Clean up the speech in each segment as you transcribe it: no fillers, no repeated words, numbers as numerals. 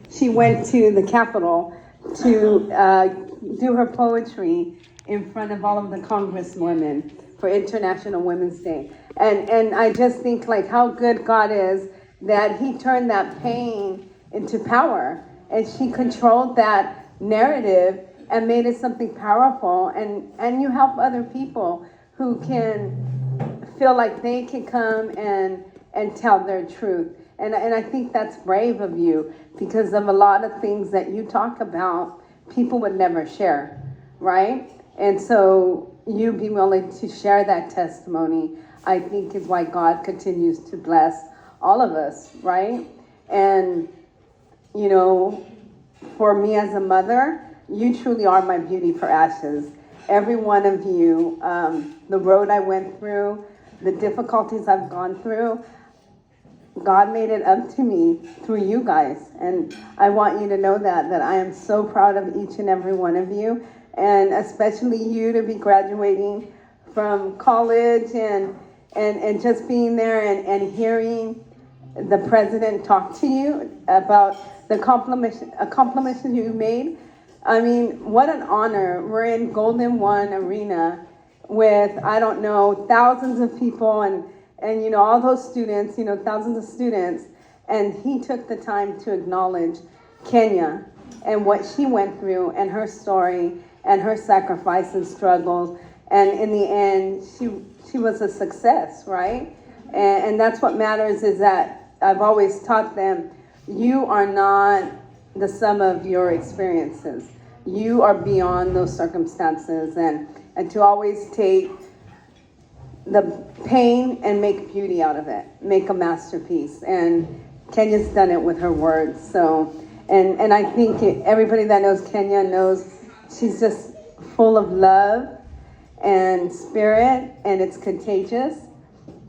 She went to the Capitol to do her poetry in front of all of the congresswomen for International Women's Day. And I just think like how good God is that he turned that pain into power. And she controlled that narrative and made it something powerful. And you help other people who can feel like they can come and tell their truth. And I think that's brave of you because of a lot of things that you talk about, people would never share, right? And so you being willing to share that testimony, I think is why God continues to bless all of us, right? And, you know, for me as a mother, you truly are my beauty for ashes. Every one of you, the road I went through, the difficulties I've gone through, God made it up to me through you guys. And I want you to know that I am so proud of each and every one of you, and especially you to be graduating from college and just being there and hearing the president talk to you about the accomplishments you made. I mean, what an honor. We're in Golden One Arena with, I don't know, thousands of people and you know, all those students, you know, thousands of students. And he took the time to acknowledge Kenya and what she went through and her story and her sacrifice and struggles. And in the end, she was a success, right? And that's what matters, is that I've always taught them, you are not the sum of your experiences. You are beyond those circumstances, and to always take the pain and make beauty out of it, make a masterpiece. And Kenya's done it with her words. So, and I think everybody that knows Kenya knows she's just full of love and spirit, and it's contagious.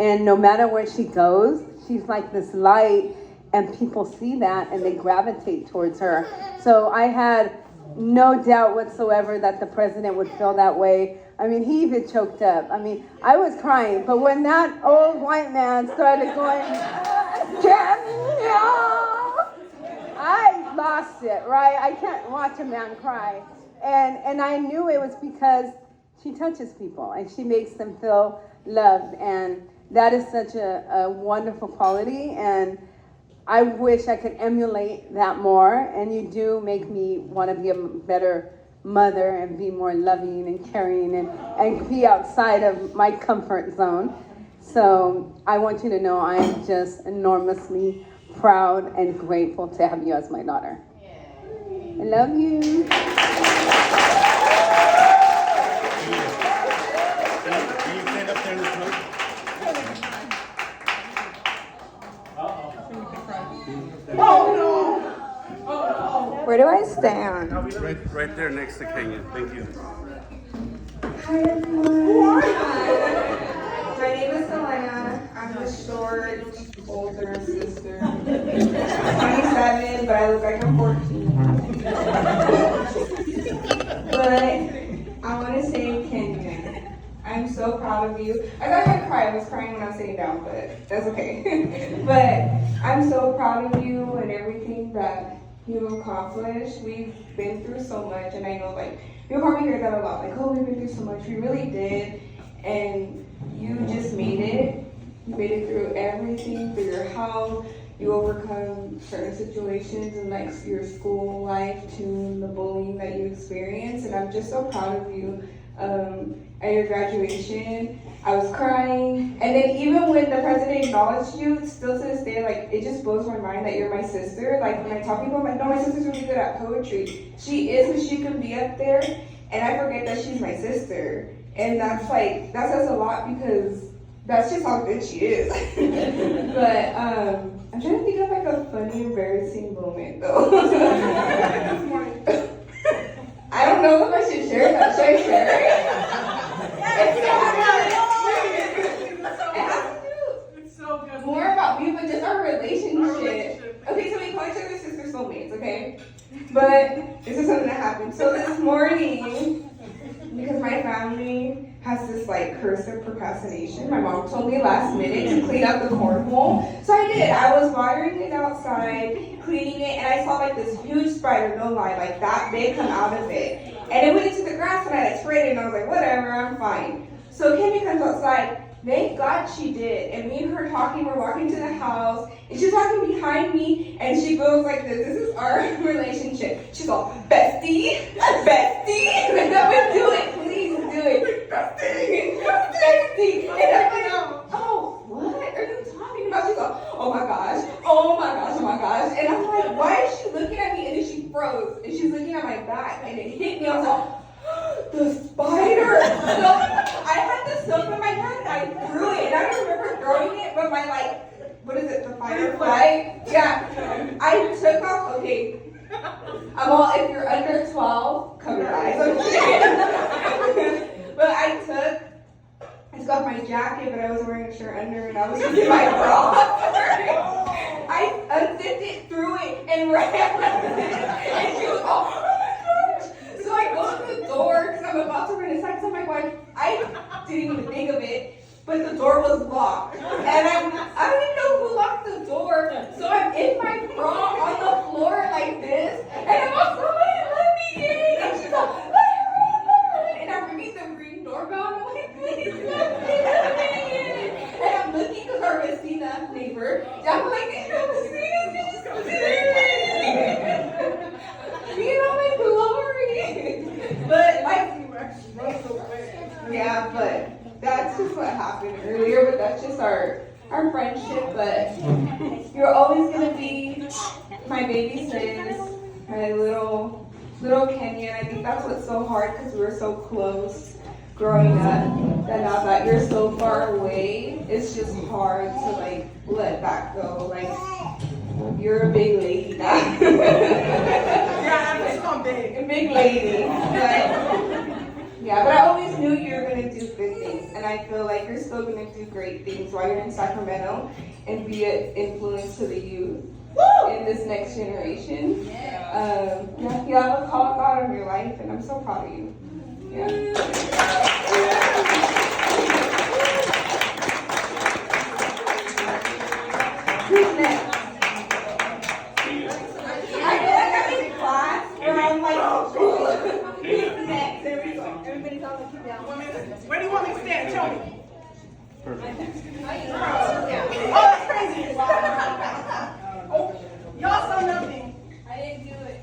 And no matter where she goes, she's like this light, and people see that and they gravitate towards her. So I had no doubt whatsoever that the president would feel that way. I mean, he even choked up. I mean, I was crying, but when that old white man started going, Kenya, I lost it, right? I can't watch a man cry. And I knew it was because she touches people and she makes them feel loved. And that is such a wonderful quality. And I wish I could emulate that more. And you do make me want to be a better mother and be more loving and caring and be outside of my comfort zone. So I want you to know I am just enormously proud and grateful to have you as my daughter. I love you. Can you stand up there in the smoke? Oh no! Where do I stand? Right there next to Kenya. Thank you. Hi everyone. My name is Selena. I'm the short, older sister. I'm 27, but I look like I'm 14. But I want to say, Kenya, I'm so proud of you. I thought I would cry. I was crying when I was sitting down, but that's okay. But I'm so proud of you and everything that you've accomplished. We've been through so much, and I know like you'll probably hear that a lot, like, oh, we've been through so much. We really did, and you just made it. You made it through everything, through your health. You overcome certain situations in like your school life, to the bullying that you experienced, and I'm just so proud of you. At your graduation, I was crying, and then even when the president acknowledged you, still to this day, like, it just blows my mind that you're my sister. Like, when I tell people, I'm like, no, my sister's really good at poetry. She is, and she can be up there, and I forget that she's my sister. And that's like, that says a lot, because that's just how good she is. But I'm trying to think of like a funny, embarrassing moment though. I don't know if I should share that. Should I share it? It's so good. More about me, but just our relationship. Okay, so we call each other sister soulmates, okay? But this is something that happened. So this morning, because my family has this like curse of procrastination. My mom told me last minute to clean up the cornhole. So I did. I was watering it outside, cleaning it, and I saw like this huge spider, no lie, like that big come out of it. And it went into the grass and I like sprayed it and I was like, whatever, I'm fine. So Kenya comes outside. Thank God she did. And me and her talking, we're walking to the house, and she's walking behind me, and she goes like this. This is our relationship. She's all, bestie, bestie. And I'm like, do it, please do it. Bestie, bestie. And I'm like, oh, what are you talking about? She's all, oh my gosh, oh my gosh, oh my gosh. And I'm like, why is she looking at me? And then she froze, and she's looking at my back, and it hit me. I was like, the spider! So I had the soap in my hand and I threw it. And I don't remember throwing it, but my what is it, the firefly? Yeah. I took off, okay. I'm all, if you're under 12, cover your eyes, okay? But I took off my jacket, but I was wearing a shirt under and I was using my bra. I unzipped it, threw it, and ran. And she was all, so I go to the door because I'm about to run inside. So I'm like, well, I didn't even think of it, but the door was locked. And I don't even know who locked the door. So I'm in my bra on the floor like this. And I'm all, somebody let me in. And she's all, let me in. And I'm ringing the green doorbell. And I'm like, please let me in. And I'm looking because our vecina neighbor. And I'm like, you know my glory. But like, yeah, but that's just what happened earlier. But that's just our friendship. But you're always gonna be my baby sis, my little Kenya. And I think that's what's so hard because we were so close growing up. That now that you're so far away, it's just hard to like let that go. Like, you're a big lady now. Yeah, I'm big. A big lady. But, yeah, but I always knew you were going to do good things. And I feel like you're still going to do great things while you're in Sacramento and be an influence to the youth in this next generation. Yeah, you have a call of God in your life, and I'm so proud of you. Yeah. Who's next? I feel like I'm in class where I'm like, who's next? There we go. Everybody's all looking down. Where do you want me to stand? Show me. Perfect. Oh, that's crazy. Oh, y'all saw nothing. I didn't do it.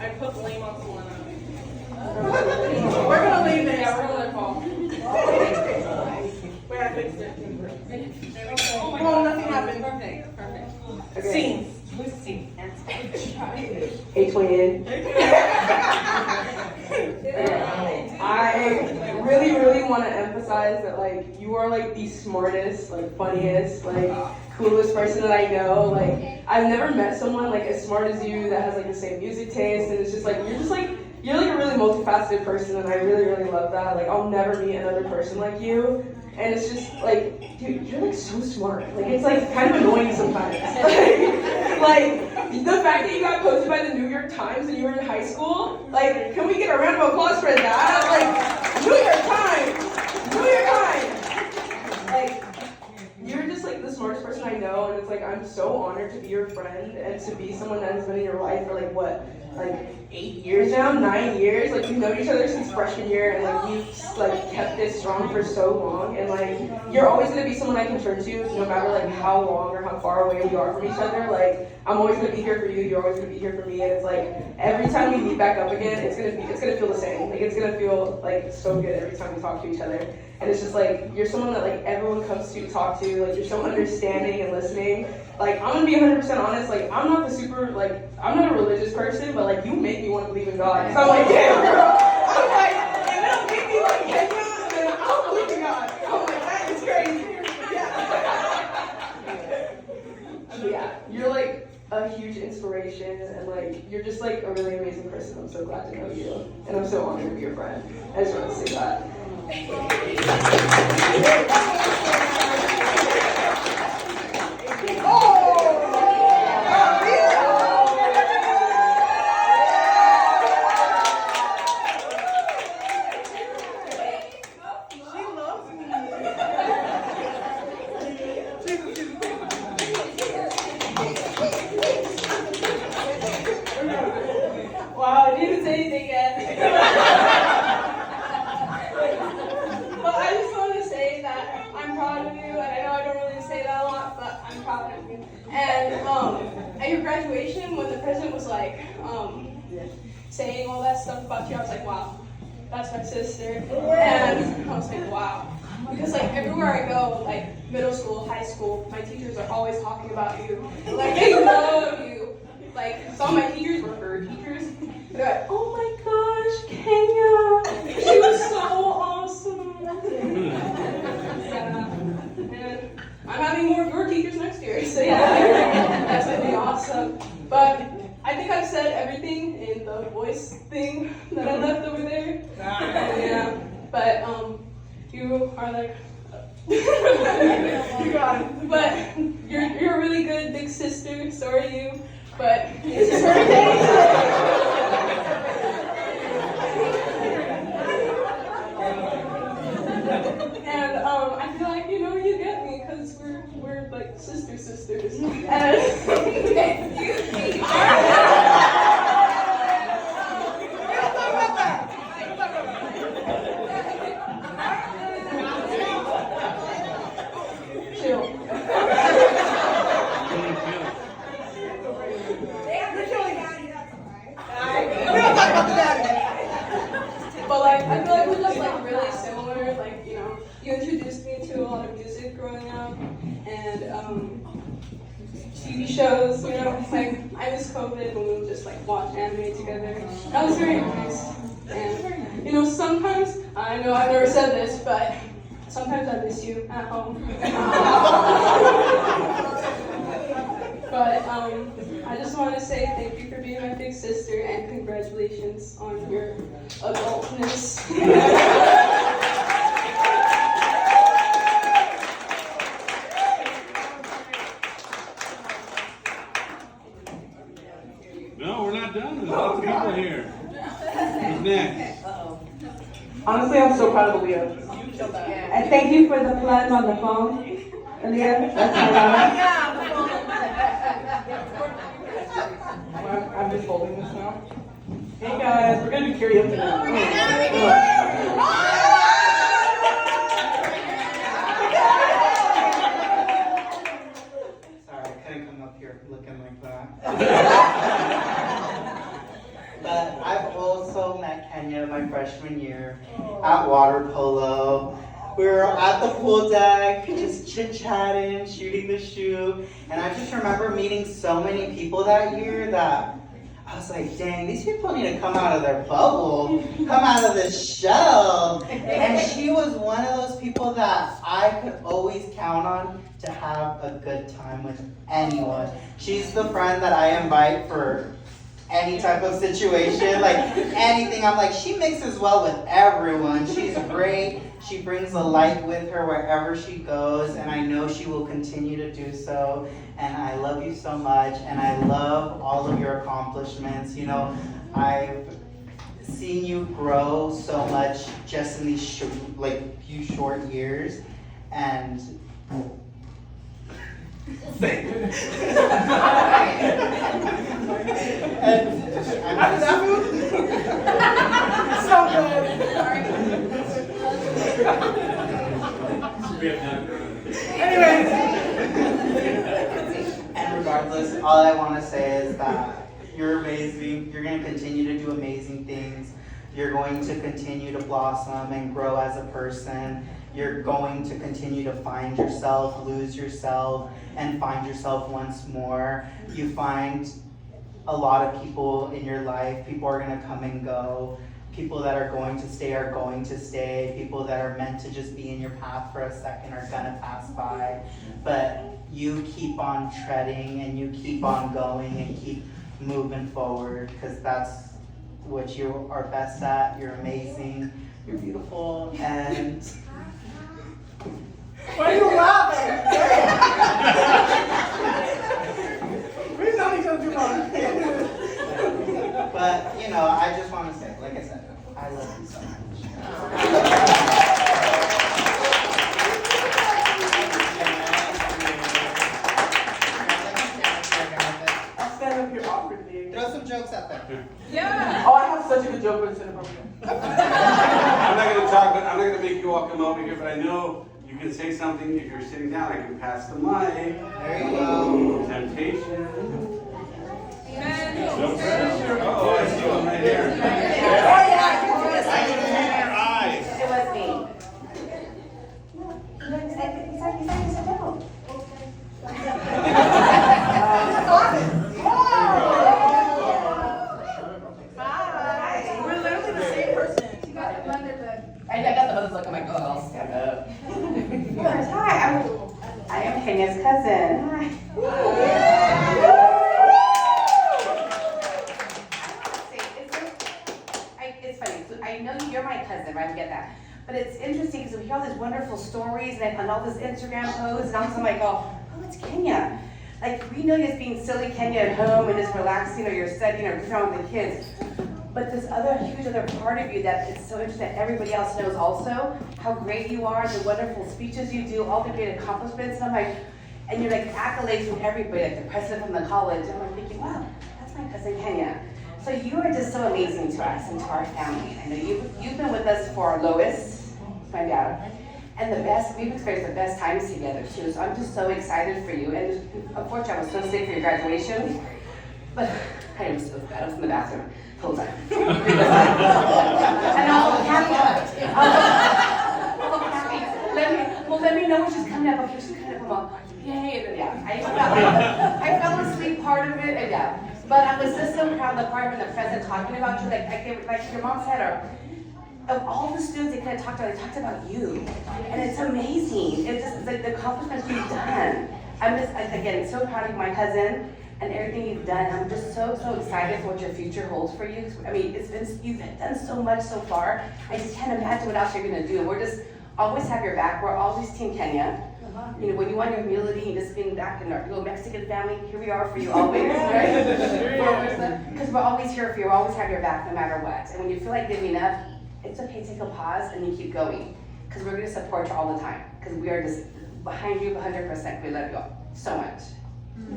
I put blame on someone else. We're gonna leave it. Yeah, we're gonna let fall. Where I fixed it. Oh, nothing happened. Perfect. Okay. Scene. Hey, twin. I really want to emphasize that, like, you are, like, the smartest, like, funniest, like, coolest person that I know. Like, I've never met someone, like, as smart as you that has, like, the same music taste, and it's just, like, you're, like, a really multifaceted person, and I really love that. Like, I'll never meet another person like you. And it's just like, dude, you're like so smart. Like, it's like kind of annoying sometimes. like the fact that you got posted by the New York Times and you were in high school. Like, can we get a round of applause for that? Like, New York Times. Like, you're just like the smartest person I know, and it's like I'm so honored to be your friend and to be someone that has been in your life for like what, like 8 years now, 9 years. Like, we've known each other since freshman year, and like we've like kept this strong for so long. And like, you're always gonna be someone I can turn to, no matter like how long or how far away we are from each other. Like, I'm always gonna be here for you. You're always gonna be here for me. And it's like every time we meet back up again, it's gonna feel the same. Like, it's gonna feel like so good every time we talk to each other. And it's just like, you're someone that like everyone comes to talk to. Like, you're so understanding and listening. Like, I'm gonna be 100% honest. Like, I'm not the super, like, I'm not a religious person, but like, you make me want to believe in God. So I'm like, damn, girl. I'm like, and it'll make me like Kenya, and then I'll believe in God. I'm like, that is crazy. Yeah. Yeah, you're like a huge inspiration, and like, you're just like a really amazing person. I'm so glad to know you, and I'm so honored to be your friend. I just want to say that. at your graduation, when the president was like, saying all that stuff about you, I was like, wow, that's my sister. And I was like, wow. Because like everywhere I go, like middle school, high school, my teachers are always talking about you. Like they love you. Like some of my teachers were her teachers. They're like, oh my gosh, Kenya, she was so awesome. Yeah. And I'm having more of your teachers next year, so yeah, that's gonna be awesome. But I think I've said everything in the voice thing that I left over there. Yeah, but you are like, you got it. But you're a really good big sister. So are you. But it's just and I feel like you get me because we're like sisters. And but like I feel like we're just like really similar. Like you introduced me to a lot of music growing up, and TV shows. Like I miss COVID when we would just like watch anime together. That was very nice. And sometimes I know I've never said this, but sometimes I miss you at home. But I just want to say thank you for being my big sister and congratulations on your adultness. No, we're not done. There's lots of people here. Who's next? Honestly, I'm so proud of Leah. And thank you for the plug on the phone, Aaliyah. That's my love. I'm just holding this now. Hey guys, we're gonna do karaoke now. Sorry, I couldn't come up here looking like that. But I've also met Kenya my freshman year at water polo. We were at the pool deck, just chit-chatting, shooting the shoe, and I just remember meeting so many people that year that I was like, dang, these people need to come out of their bubble, come out of this shell. And she was one of those people that I could always count on to have a good time with anyone. She's the friend that I invite for any type of situation, like anything. I'm like, she mixes well with everyone. She's great. She brings a light with her wherever she goes, and I know she will continue to do so. And I love you so much, and I love all of your accomplishments. I've seen you grow so much just in these few short years, and And regardless, all I want to say is that you're amazing. You're going to continue to do amazing things. You're going to continue to blossom and grow as a person. You're going to continue to find yourself, lose yourself, and find yourself once more. You find a lot of people in your life. People are going to come and go. People that are going to stay are going to stay. People that are meant to just be in your path for a second are going to pass by. But you keep on treading and you keep on going and keep moving forward, because that's what you are best at. You're amazing. You're beautiful. And Why are you laughing? We've known each other too long. But, I just want to say, like I said, I love you so much. I'll stand up here awkwardly. Throw some jokes out there. Yeah. Oh, I have such a good joke, but it's inappropriate. I'm not going to talk, but I'm not going to make you all come over here, but I know you can say something. If you're sitting down, I can pass the mic. There you go. Temptation. But it's interesting because we hear all these wonderful stories and all this Instagram posts, and all of a sudden I go, oh, it's Kenya. Like, we know you as being silly Kenya at home and just relaxing, or you're studying or throwing with the kids. But this other huge other part of you that it's so interesting that everybody else knows also, how great you are, the wonderful speeches you do, all the great accomplishments, and I'm like, and you're like accolades from everybody, like the president from the college, and I'm thinking, wow, that's my cousin Kenya. So you are just so amazing to us and to our family. I know you've been with us for Lois, my dad, and we've experienced the best times together too. So I'm just so excited for you. And unfortunately, I was so sick for your graduation, but I was so bad. I was in the bathroom the whole time. And I'll happy. Let me know when she's coming up. Okay, she's coming up. Well, yay! And yeah, I fell asleep part of it, and yeah. But I was just so proud of the part when the president talking about you, like your mom said, of all the students they could have talked about, they talked about you. And it's amazing. It's just like the accomplishments you've done. I'm just, again, so proud of my cousin and everything you've done. I'm just so excited for what your future holds for you. I mean, you've done so much so far. I just can't imagine what else you're gonna do. We're just always have your back. We're always Team Kenya. You know, when you want your humility and just being back in our little Mexican family, here we are for you always, right? Because we're always here for you. We always have your back no matter what. And when you feel like giving up, it's okay, take a pause and you keep going. Because we're going to support you all the time. Because we are just behind you 100%. We love you all so much.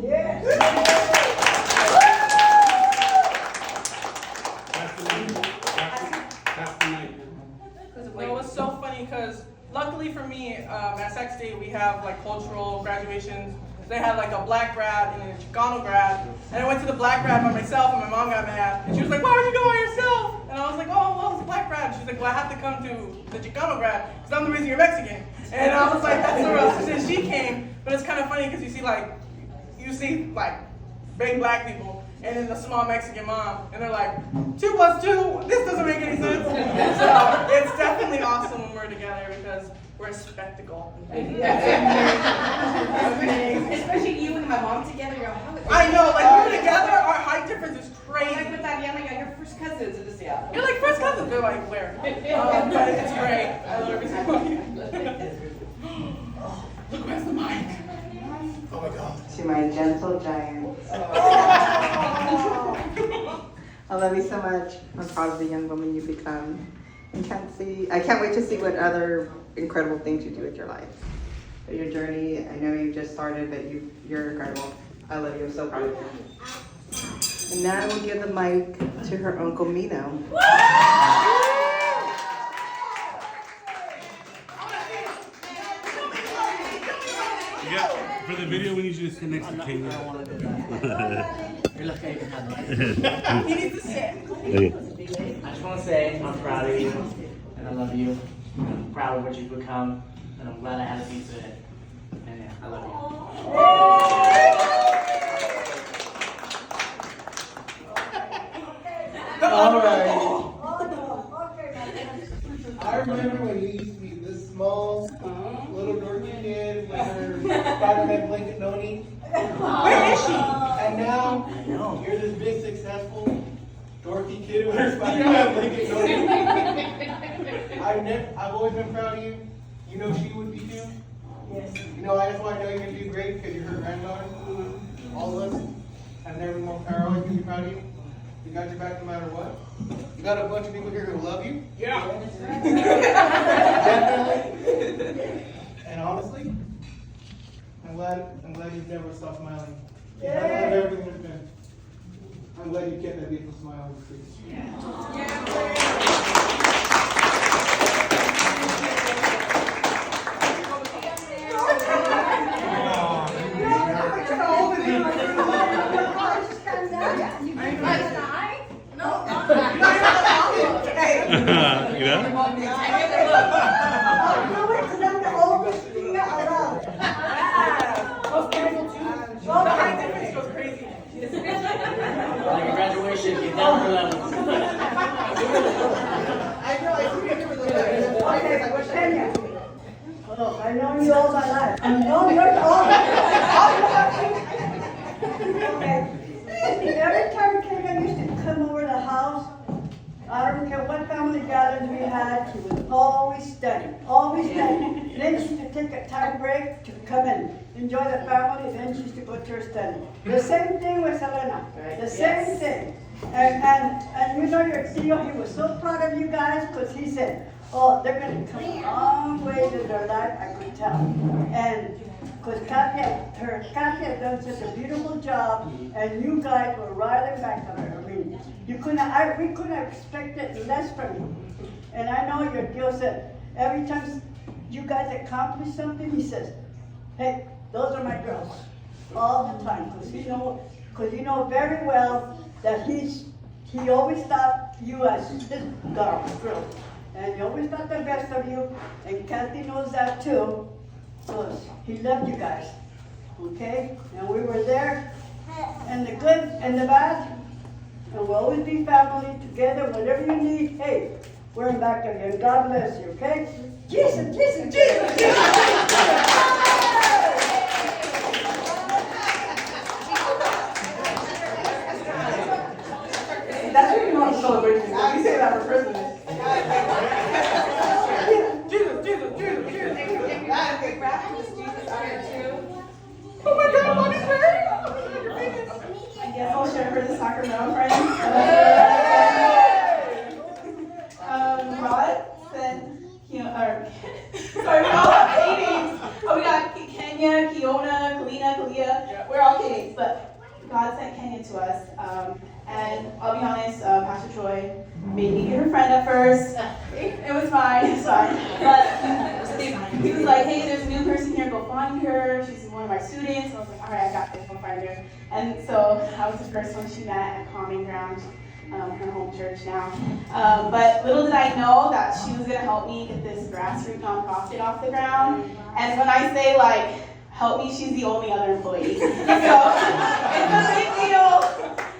Yes. That's the night. It was so funny because luckily for me, at Sac State, we have like cultural graduations. They had like a black grad and a Chicano grad. And I went to the black grad by myself and my mom got mad. And she was like, why would you go by yourself? And I was like, oh, well, it's a black grad. She's like, well, I have to come to the Chicano grad because I'm the reason you're Mexican. And I was like, that's so rough. So she came, but it's kind of funny because you see big black people and then the small Mexican mom. And they're like, 2 + 2, this doesn't make any sense. So it's definitely awesome when we're together because we're a spectacle. Especially you and my mom together. You're like, I know, like we're together, our height difference is crazy. like with Diana, you're first cousins. And just, yeah. You're like first cousins. They're like, where? But it's great. I love everything. Look, where's the mic? Oh my God. To my gentle giants. I love you so much. I'm proud of the young woman you become. I can't wait to see what other incredible things you do with your life. Your journey, I know you just started, but you're incredible. I love you. I'm so proud of you. And now we'll give the mic to her Uncle Mino. Yeah, for the video, we need you to sit next to Kenya. You're lucky you have me. He needs to sit. I just want to say I'm proud of you, and I love you. I'm proud of what you've become, and I'm glad I had a piece of it. And yeah, I love you. All right. I remember when you used to be this small, little dorky kid with her Spider-Man blanket noni. Where is she? And now you're this big, successful, dorky kid with her Spider-Man blanket noni. I've always been proud of you. You know she would be too. Yes. You know, that's why I know you're gonna do great because you're her granddaughter. All of us have never more are always gonna be proud of you. You got your back no matter what. You got a bunch of people here who love you. Yeah. Definitely. And honestly, I'm glad you've never stopped smiling. I love everything that's been. I'm glad you kept that beautiful smile on your face. You know? Like your graduation, get down her levels. Oh, I know you all my life. I know you're all. Okay. Every time Kenya used to come over the house, I don't care what family gatherings we had, she would always studying, always studying. Then she used to take a time break to come and enjoy the family, then she used to go to her study. The same thing with Selena, the same thing. And you know your Theo, he was so proud of you guys because he said, oh, they're going to come a long way in their life, I could tell. And because Kathy had done such a beautiful job, and you guys were riding back on her. I mean, we couldn't have expected less from you. And I know your deal said, every time you guys accomplish something, he says, hey, those are my girls, all the time. Because you know very well that he always thought you as his girl. And he always thought the best of you, and Kathy knows that too. So he loved you guys, okay? And we were there, and the good and the bad, and we'll always be family together. Whatever you need, hey, we're in back of you, and God bless you, okay? Jesus, Jesus, Jesus, Jesus! That's what you know I'm celebrating. We say that for Christmas. Jesus, Jesus, Jesus, Jesus. Oh my God, Mommy's wearing it. I guess I'll share for the Sacramento friends. Rod said, sorry, we all have K-names. Oh, we got Kenya, Kiona, Kalina, Kalia. We're all K-names, but God sent Kenya to us. And I'll be honest, Pastor Troy made me be her friend at first. It was fine, it's fine. But he was like, hey, there's a new person here, go find her. She's one of my students. I was like, all right, I got this, I'll find her. And so I was the first one she met at Calming Ground, her home church now. But little did I know that she was gonna help me get this grassroots nonprofit off the ground. And when I say like, help me, she's the only other employee. So it's a big deal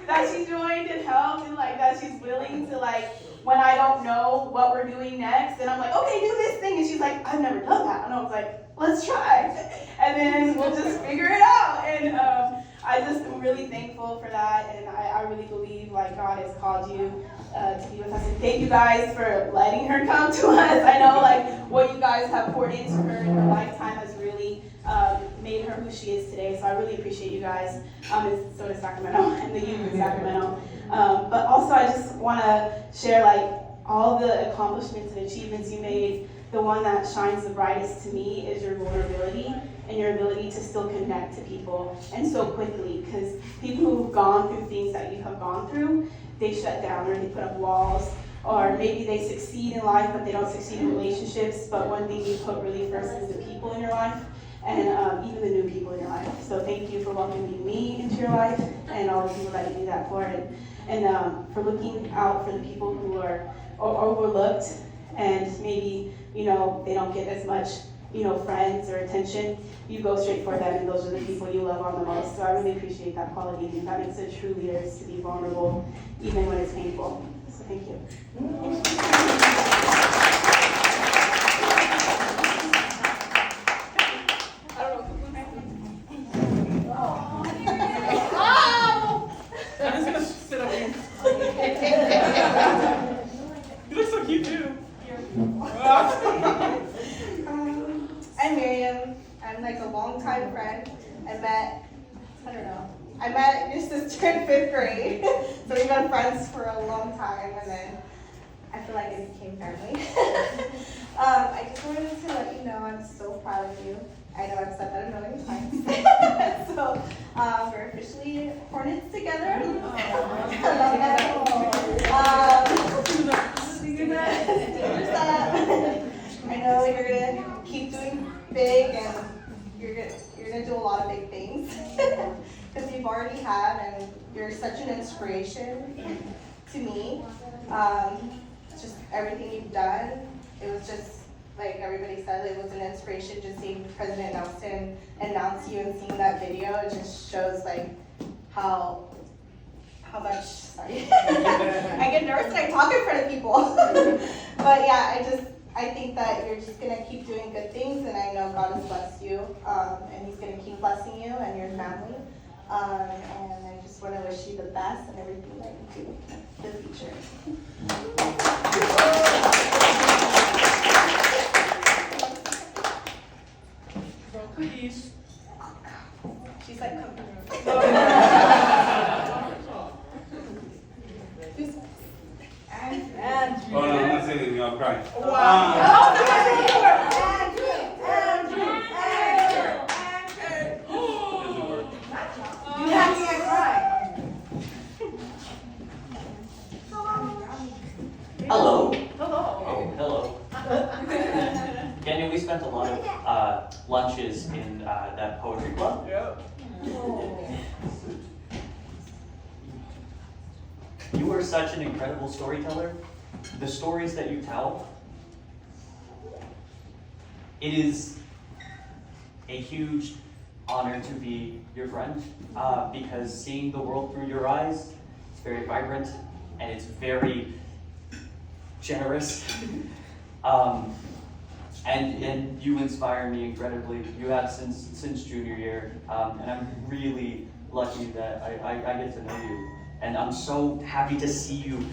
that she joined and helped, and like that she's willing to, like, when I don't know what we're doing next, and I'm like, okay, do this thing, and she's like, I've never done that, and I was like, let's try, and then we'll just figure it out. And I just am really thankful for that, and I really believe like God has called you to be with us. And thank you guys for letting her come to us. I know like what you guys have poured into her in her lifetime has really made her who she is today. So I really appreciate you guys, and so does Sacramento and the youth in Sacramento. But also I just want to share like all the accomplishments and achievements you made. The one that shines the brightest to me is your vulnerability and your ability to still connect to people, and so quickly, because people who've gone through things that you have gone through, they shut down or they put up walls, or maybe they succeed in life but they don't succeed in relationships. But one thing you put really first is the people in your life, and even the new people in your life. So thank you for welcoming me into your life, and all the people that you do that for, and for looking out for the people who are overlooked, and maybe, you know, they don't get as much, you know, friends or attention. You go straight for them, and those are the people you love on the most. So I really appreciate that quality, and that makes a true leader, is to be vulnerable even when it's painful. So thank you. I'm just gonna sit up here. You look so cute too. I'm Miriam. I'm like a longtime friend. I met your sister in 5th grade. So we've been friends for a long time, and then I feel like it became family. I just wanted to let you know I'm so proud of you. I know I've said that a million times. So we're officially Hornets together. I love that. I know you're gonna keep doing big, and you're gonna do a lot of big things. Because you've already have, and you're such an inspiration to me. Just everything you've done, it was just, like everybody said, it was an inspiration just seeing President Nelson announce you and seeing that video. It just shows like how much, sorry. I get nervous when I talk in front of people. But yeah, I think that you're just gonna keep doing good things, and I know God has blessed you, and He's gonna keep blessing you and your family. And I just want to wish you the best and everything that you do in the future. please. She's like, come through. And Oh, no, I'm not saying anything, I'll cry. Doesn't work. you have me, I cry. Hello. Hello. Oh, hello. Kenya, we spent a lot of lunches in that poetry club. Yep. You are such an incredible storyteller. The stories that you tell, it is a huge honor to be your friend because seeing the world through your eyes, it's very vibrant and it's very generous. And you inspire me incredibly. You have since junior year, and I'm really lucky that I get to know you. And I'm so happy to see you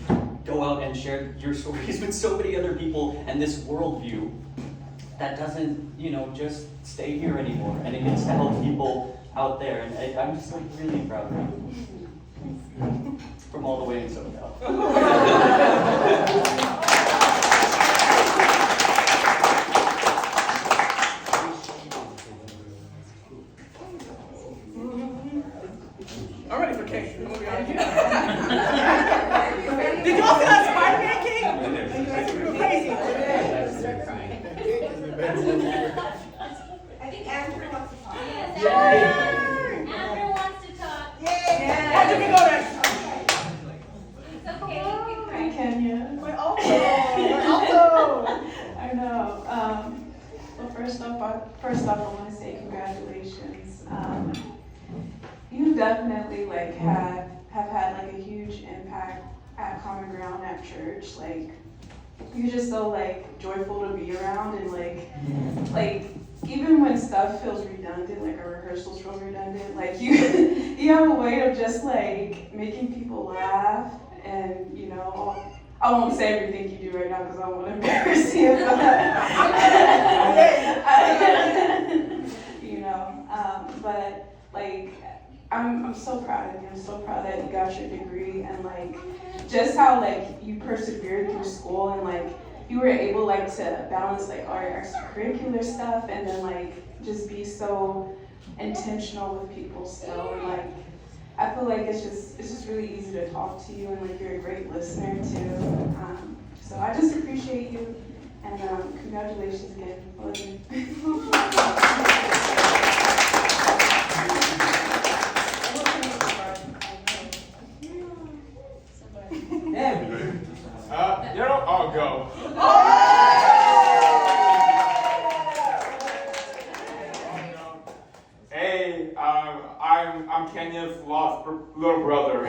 go out and share your stories with so many other people and this worldview that doesn't, just stay here anymore. And it gets to help people out there. And I'm just like really proud of you. From all the way in SoCal. I'm ready for cake. I'm gonna be honest. Did y'all see that Spider-Man cake? You're crazy. I think Andrew wants to talk. Andrew wants to talk. Andrew can go next. It's okay, you can Hi, cry. Kenya. My alto. I know. Well, first off, I want to say congratulations. You definitely have had like a huge impact at Common Ground at church. Like you're just so joyful to be around, and like even when stuff feels redundant, like our rehearsals feel redundant, like you you have a way of just making people laugh, and I won't say everything you do right now because I don't want to embarrass you, but I'm so proud of you. I'm so proud that you got your degree, and just how you persevered through school, and you were able to balance all your extracurricular stuff, and then just be so intentional with people still, and I feel like it's just really easy to talk to you, and you're a great listener too. So I just appreciate you, and congratulations again. I love you. I'll go. Hey, I'm Kenya's lost little brother.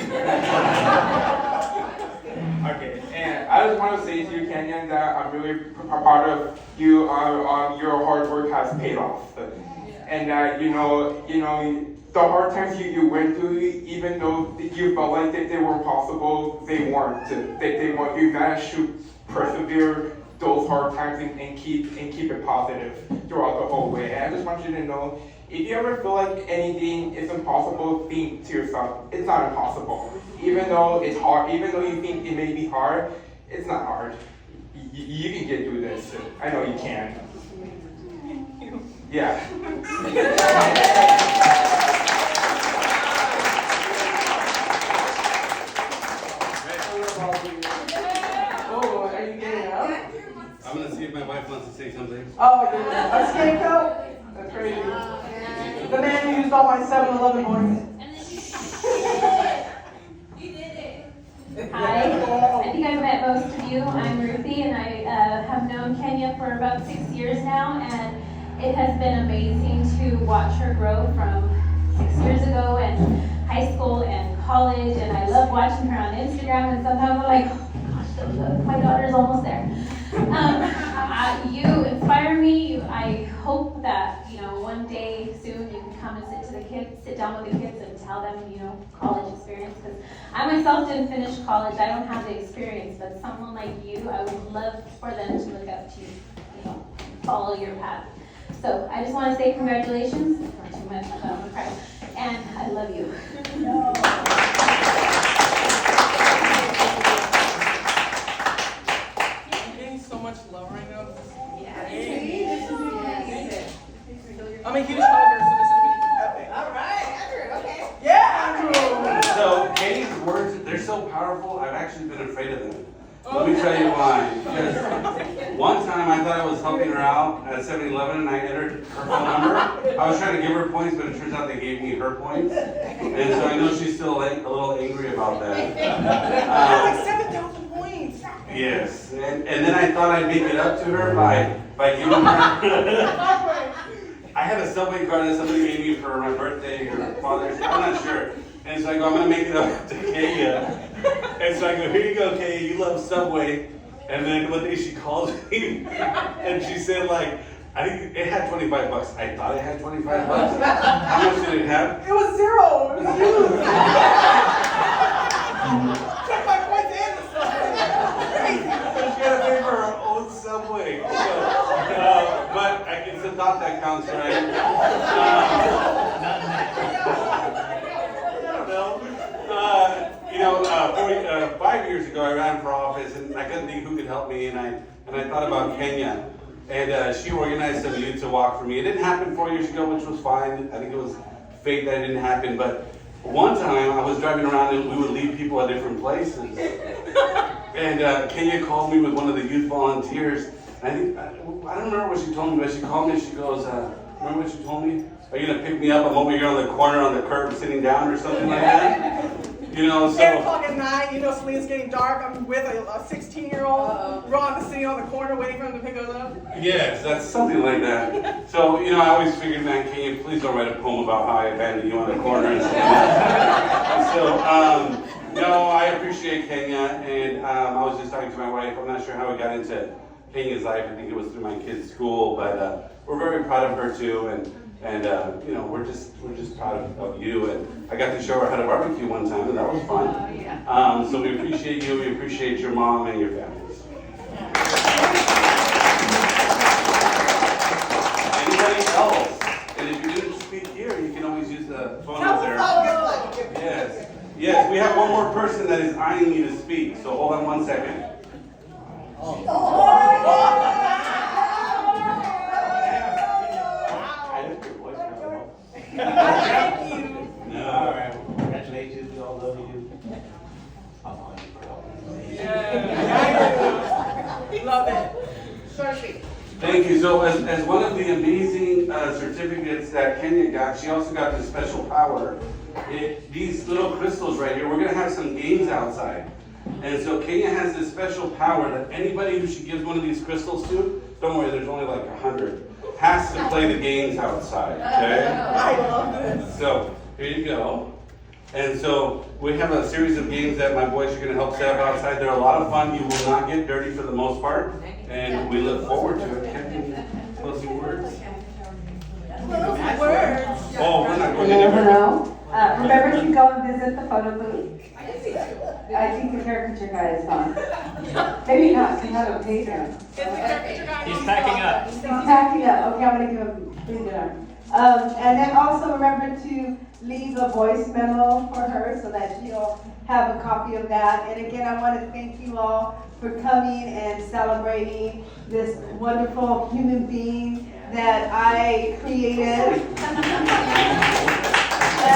Okay, and I just want to say to you, Kenya, that I'm really proud of you. Your hard work has paid off, and that the hard times you went through, even though you felt like that they were impossible, they weren't. You managed to persevere those hard times and keep it positive throughout the whole way. And I just want you to know, if you ever feel like anything is impossible, think to yourself, it's not impossible. Even though it's hard, even though you think it may be hard, it's not hard. You can get through this. I know you can. Yeah. Oh, are you getting up? I'm gonna see if my wife wants to say something. Oh, a scapegoat? That's crazy. The man who used all my 7-Eleven points. Hi, I think I've met most of you. I'm Ruthie, and I have known Kenya for about 6 years now, and it has been amazing to watch her grow from 6 years ago and high school and college, and I love watching her on Instagram, and sometimes I'm like, oh gosh, my daughter's almost there. You inspire me. I hope that, one day soon you can come and sit down with the kids and tell them, college experience, because I myself didn't finish college. I don't have the experience, but someone like you, I would love for them to look up to you, follow your path. So I just want to say congratulations. Not too much, I'm gonna cry. And I love you. I'm getting so much love right now. I'm a huge hugger, so this is gonna be epic. All right, Andrew, okay. Yeah, Andrew! So Katie's words, they're so powerful, I've actually been afraid of them. Let me tell you why. Because one time I thought I was helping her out at 7-Eleven and I entered her phone number. I was trying to give her points, but it turns out they gave me her points. And so I know she's still like a little angry about that. Like 7,000 points. Yes, and then I thought I'd make it up to her by giving her. I had a Subway card that somebody gave me for my birthday or Father's Day, I'm not sure. And so I go, I'm gonna make it up to Kaya. And so I go, here you go, Kaya, you love Subway. And then one day she called me and she said like, I think it had 25 bucks. I thought it had 25 bucks. How much did it have? It was 0. It was huge. Check my points and the stuff. Crazy. She had to pay for her own Subway. But it's a thought that counts, right? I don't know. 5 years ago I ran for office and I couldn't think who could help me and I thought about Kenya. And she organized some youth to walk for me. It didn't happen 4 years ago, which was fine. I think it was fate that it didn't happen. But one time I was driving around and we would leave people at different places. And Kenya called me with one of the youth volunteers. I don't remember what she told me, but she called me and she goes, remember what she told me? Are you gonna pick me up? I'm over here on the corner on the curb sitting down or something like that? You know, so. 8 o'clock at night, Selena's getting dark. I'm with a 16-year-old. Ron is sitting on the corner waiting for him to pick us up. Yes, that's something like that. So, I always figured, man, Kenya, please don't write a poem about how I abandoned you on the corner and stuff like that. So, no, I appreciate Kenya, and I was just talking to my wife. I'm not sure how we got into Kenya's life. I think it was through my kids' school, but we're very proud of her too, and we're just proud of you. And I got to show her how to barbecue one time, and that was fun. So we appreciate you. We appreciate your mom and your families. Anybody else? And if you didn't speak here, you can always use the phone up there. Yes. We have one more person that is eyeing me to speak. So hold on 1 second. Thank you. No. All right. Congratulations. We all love you. Yeah. Love it. Shorty. Thank you. So as one of the amazing certificates that Kenya got, she also got this special power. These little crystals right here, we're going to have some games outside. And so Kenya has this special power that anybody who she gives one of these crystals to, don't worry, there's only like 100, has to play the games outside, okay? I love this. So, here you go. And so, we have a series of games that my boys are going to help set up outside. They're a lot of fun. You will not get dirty for the most part. And we look forward to it. Can you closing words? Oh, we're not going anywhere. Hello. Remember to go and visit the photo booth. I think the caricature guy is gone. Maybe not, because I haven't paid him. He's packing up. He's packing up. Okay, I'm gonna give him a big arm. And then also remember to leave a voice memo for her so that she'll have a copy of that. And again, I want to thank you all for coming and celebrating this wonderful human being that I created. I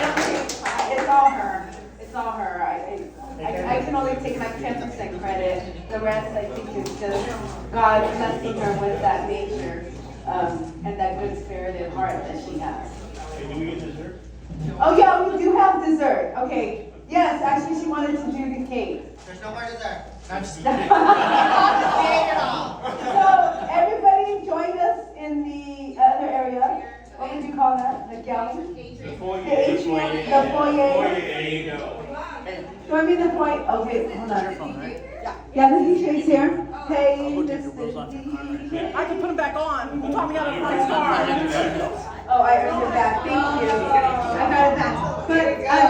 don't think it's all her. It's all her. I can only take like 10% credit. The rest, I think, is just God blessing her with that nature and that good spirited heart that she has. Hey, do we get dessert? Oh yeah, we do have dessert. Okay. Yes, actually, she wanted to do the cake. There's no more dessert. I'm just So everybody join us in the other area. What would you call that? The gallery? The foyer. The foyer. There you go. Join me in the foyer. Okay, hold on. Yeah, the DJ's here. Hey, this is DJ. I can put him back on. You taught me how to play guitar. Oh, I earned it back. Thank you. I got it back. But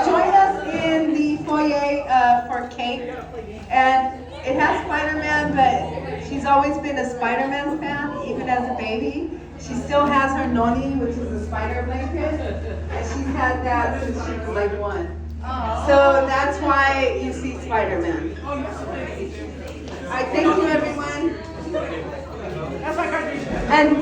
join us in the foyer for cake. And it has Spider-Man, but she's always been a Spider-Man fan, even as a baby. She still has her noni, which is a spider blanket, and she's had that since she was like 1. So that's why you see Spider-Man. All right, thank you, everyone. And